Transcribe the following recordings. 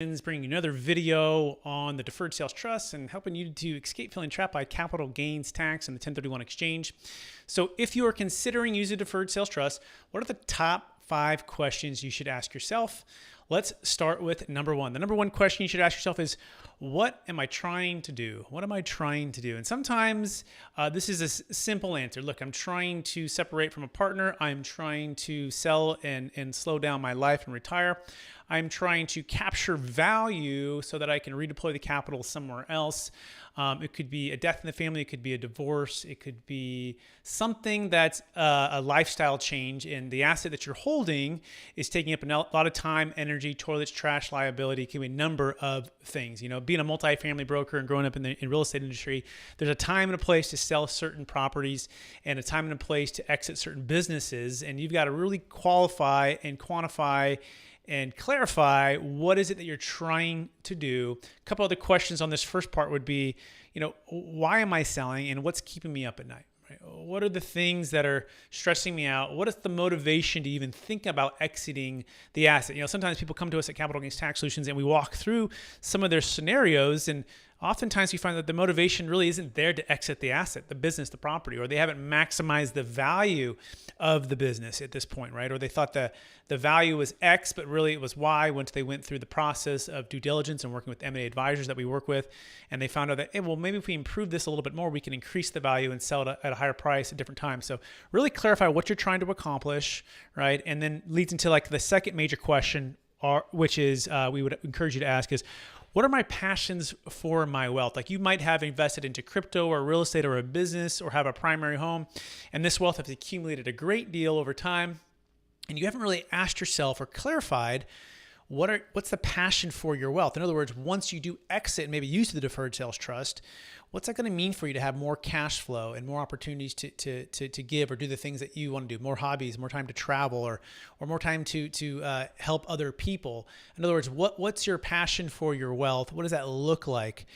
Bringing you another video on the Deferred Sales Trust and helping you to escape feeling trapped by capital gains tax and the 1031 exchange. So if you are considering using a Deferred Sales Trust, what are the top 5 questions you should ask yourself? Let's start with number 1. The number 1 question you should ask yourself is, what am I trying to do? What am I trying to do? And sometimes this is a simple answer. Look, I'm trying to separate from a partner. I'm trying to sell and slow down my life and retire. I'm trying to capture value so that I can redeploy the capital somewhere else. It could be a death in the family. It could be a divorce. It could be something that's a lifestyle change, and the asset that you're holding is taking up a lot of time, energy, toilets, trash, liability. It can be a number of things. You know, being a multifamily broker and growing up in the real estate industry, there's a time and a place to sell certain properties and a time and a place to exit certain businesses, and you've got to really qualify and quantify and clarify what is it that you're trying to do. A couple other questions on this first part would be, you know, why am I selling and what's keeping me up at night? Right? What are the things that are stressing me out? What is the motivation to even think about exiting the asset? You know, sometimes people come to us at Capital Gains Tax Solutions and we walk through some of their scenarios, and oftentimes we find that the motivation really isn't there to exit the asset, the business, the property, or they haven't maximized the value of the business at this point, right? Or they thought the value was X, but really it was Y once they went through the process of due diligence and working with M&A advisors that we work with. And they found out that, hey, well, maybe if we improve this a little bit more, we can increase the value and sell it at a higher price at different times. So really clarify what you're trying to accomplish, right? And then leads into like the second major question, which is we would encourage you to ask is, what are my passions for my wealth? Like you might have invested into crypto or real estate or a business or have a primary home, and this wealth has accumulated a great deal over time, and you haven't really asked yourself or clarified what's the passion for your wealth? In other words, once you do exit and maybe use the Deferred Sales Trust, what's that going to mean for you to have more cash flow and more opportunities to give or do the things that you want to do, more hobbies, more time to travel, or more time to help other people? In other words, what's your passion for your wealth? What does that look like?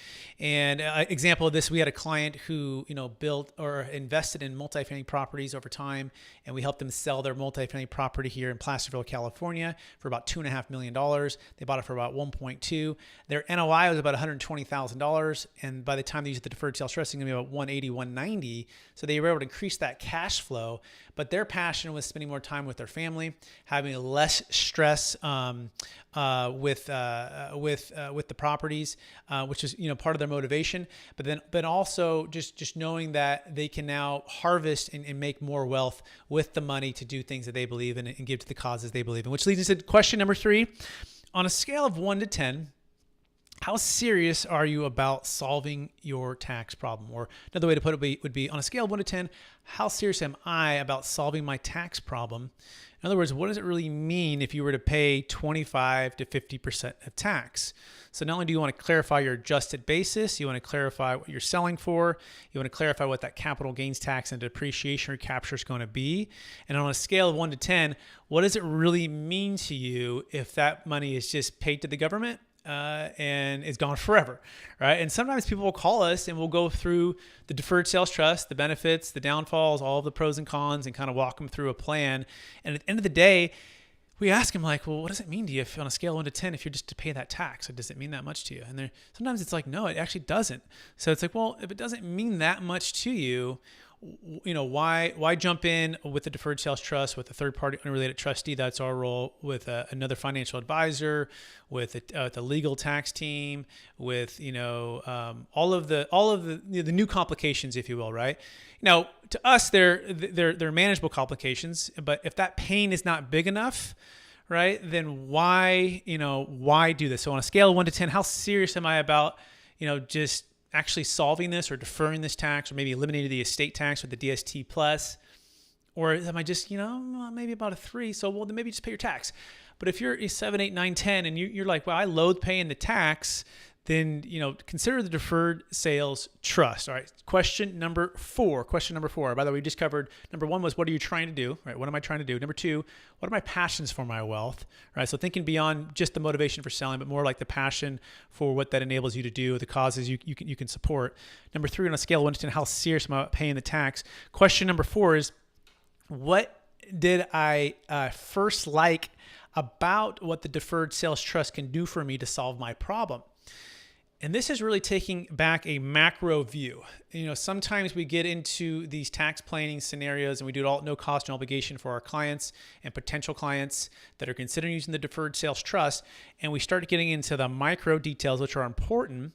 And example of this, we had a client who built or invested in multifamily properties over time, and we helped them sell their multifamily property here in Placerville, California for about $2.5 million. They bought it for about 1.2. Their NOI was about $120,000, and by the time they used the Deferred Sales Trust, it's going to be about 180, 190. So they were able to increase that cash flow, but their passion was spending more time with their family, having less stress with the properties, which is part of their motivation. But also just knowing that they can now harvest and make more wealth with the money to do things that they believe in and give to the causes they believe in. Which leads us to question number 3. On a scale of 1 to 10, how serious are you about solving your tax problem? Or another way to put it would be on a scale of 1 to 10, how serious am I about solving my tax problem? In other words, what does it really mean if you were to pay 25 to 50% of tax? So not only do you want to clarify your adjusted basis, you want to clarify what you're selling for, you want to clarify what that capital gains tax and depreciation recapture is going to be. And on a scale of 1 to 10, what does it really mean to you if that money is just paid to the government and is gone forever, right? And sometimes people will call us and we'll go through the Deferred Sales Trust, the benefits, the downfalls, all of the pros and cons, and kind of walk them through a plan. And at the end of the day, we ask them like, well, what does it mean to you if on a scale of 1 to 10, if you're just to pay that tax? Or does it mean that much to you? And sometimes it's like, no, it actually doesn't. So it's like, well, if it doesn't mean that much to you, why jump in with the Deferred Sales Trust with a third-party unrelated trustee? That's our role, with another financial advisor, with the legal tax team, with all of the new complications, if you will, right? Now, to us, they're manageable complications, but if that pain is not big enough, right, then why do this? So on a scale of 1 to 10, how serious am I about just actually solving this or deferring this tax, or maybe eliminating the estate tax with the DST plus? Or am I just, maybe about a 3? So, well, then maybe just pay your tax. But if you're a 7, 8, 9, 10, and you're like, well, I loathe paying the tax, then, consider the Deferred Sales Trust. All right. Question number 4. By the way, we just covered, number 1 was, what are you trying to do? Right. What am I trying to do? Number 2, what are my passions for my wealth? Right. So thinking beyond just the motivation for selling, but more like the passion for what that enables you to do, the causes you can support. Number 3, on a scale of 1 to 10, how serious am I about paying the tax? Question number 4 is, what did I first like about what the deferred sales trust can do for me to solve my problem. And this is really taking back a macro view. Sometimes we get into these tax planning scenarios and we do it all at no cost and obligation for our clients and potential clients that are considering using the deferred sales trust. And we start getting into the micro details, which are important.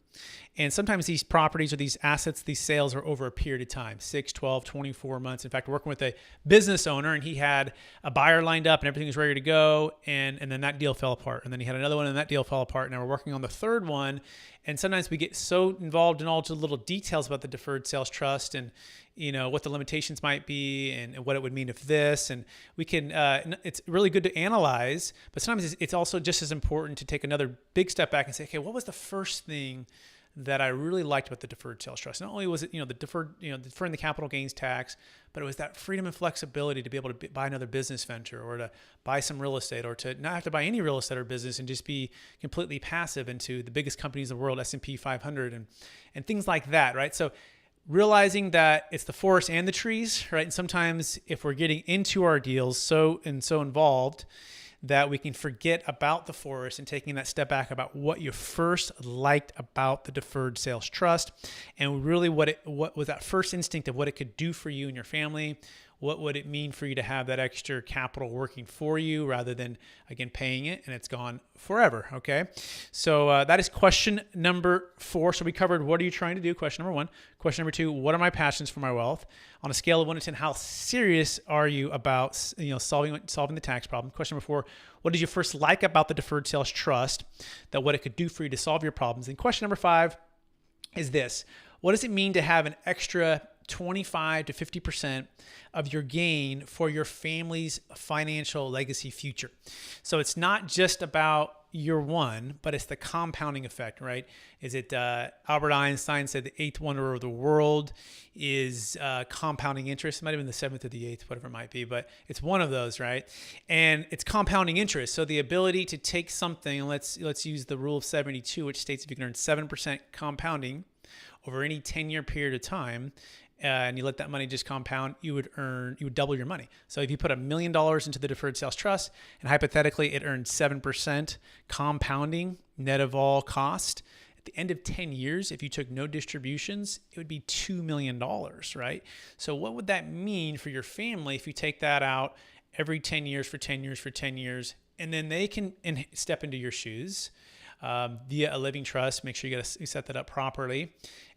And sometimes these properties or these assets, these sales are over a period of time, 6, 12, 24 months. In fact, working with a business owner, and he had a buyer lined up and everything was ready to go. And then that deal fell apart. And then he had another one and that deal fell apart. Now we're working on the third one. And sometimes we get so involved in all the little details about the deferred sales trust and, what the limitations might be and what it would mean if this, and we can, it's really good to analyze, but sometimes it's also just as important to take another big step back and say, okay, what was the first thing that I really liked about the deferred sales trust? Not only was it, deferring the capital gains tax, but it was that freedom and flexibility to be able to buy another business venture or to buy some real estate or to not have to buy any real estate or business and just be completely passive into the biggest companies in the world, S&P 500 and things like that, right? So realizing that it's the forest and the trees, right? And sometimes if we're getting into our deals so involved that we can forget about the forest and taking that step back about what you first liked about the deferred sales trust and really what was that first instinct of what it could do for you and your family. What would it mean for you to have that extra capital working for you rather than, again, paying it and it's gone forever, okay? So that is question number 4. So we covered what are you trying to do, question number 1. Question number 2, what are my passions for my wealth? On a scale of 1 to 10, how serious are you about solving the tax problem? Question number 4, what did you first like about the deferred sales trust, that what it could do for you to solve your problems? And question number 5 is this: what does it mean to have an extra 25 to 50% of your gain for your family's financial legacy future? So it's not just about year one, but it's the compounding effect, right? Is it Albert Einstein said the 8th wonder of the world is compounding interest? It might have been the 7th or the 8th, whatever it might be, but it's one of those, right? And it's compounding interest. So the ability to take something, and let's use the rule of 72, which states if you can earn 7% compounding over any 10-year period of time, and you let that money just compound, you would double your money. So if you put $1 million into the deferred sales trust and hypothetically it earned 7% compounding net of all cost, at the end of 10 years, if you took no distributions, it would be $2 million, right? So what would that mean for your family if you take that out every 10 years for 10 years for 10 years, and then they can step into your shoes via a living trust? Make sure you set that up properly.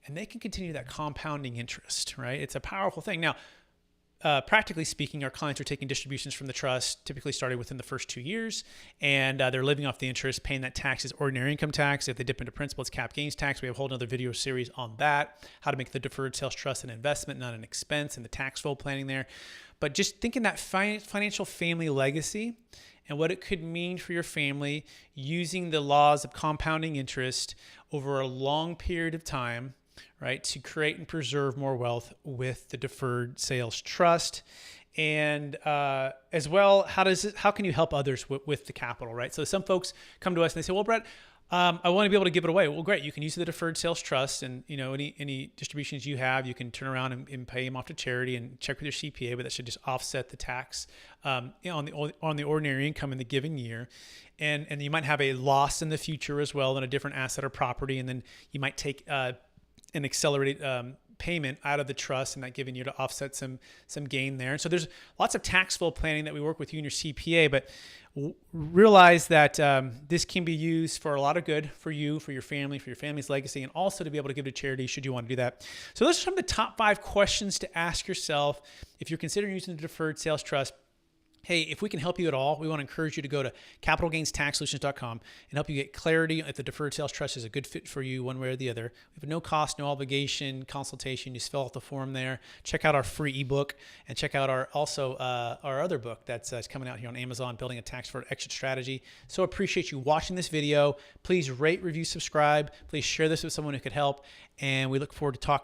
And they can continue that compounding interest, right? It's a powerful thing. Now, practically speaking, our clients are taking distributions from the trust, typically starting within the first 2 years, and they're living off the interest, paying that tax as ordinary income tax. If they dip into principal, it's cap gains tax. We have a whole other video series on that, how to make the deferred sales trust an investment, not an expense, and the tax flow planning there. But just thinking that financial family legacy and what it could mean for your family using the laws of compounding interest over a long period of time, right, to create and preserve more wealth with the deferred sales trust. And as well, how can you help others with the capital, right? So some folks come to us and they say, well, Brett, I want to be able to give it away. Well, great. You can use the deferred sales trust, and any distributions you have, you can turn around and pay them off to charity and check with your CPA, but that should just offset the tax on the ordinary income in the given year. And you might have a loss in the future as well in a different asset or property, and then you might take an accelerated payment out of the trust in that given year to offset some gain there. And so there's lots of tax flow planning that we work with you and your CPA, but realize that this can be used for a lot of good for you, for your family, for your family's legacy, and also to be able to give to charity should you want to do that. So those are some of the top 5 questions to ask yourself if you're considering using the deferred sales trust. Hey, if we can help you at all, we want to encourage you to go to capitalgainstaxsolutions.com and help you get clarity if the deferred sales trust is a good fit for you one way or the other. We have no cost, no obligation consultation. You just fill out the form there. Check out our free ebook and check out our other book that's coming out here on Amazon, Building a Tax-Deferred Exit Strategy. So appreciate you watching this video. Please rate, review, subscribe. Please share this with someone who could help. And we look forward to talking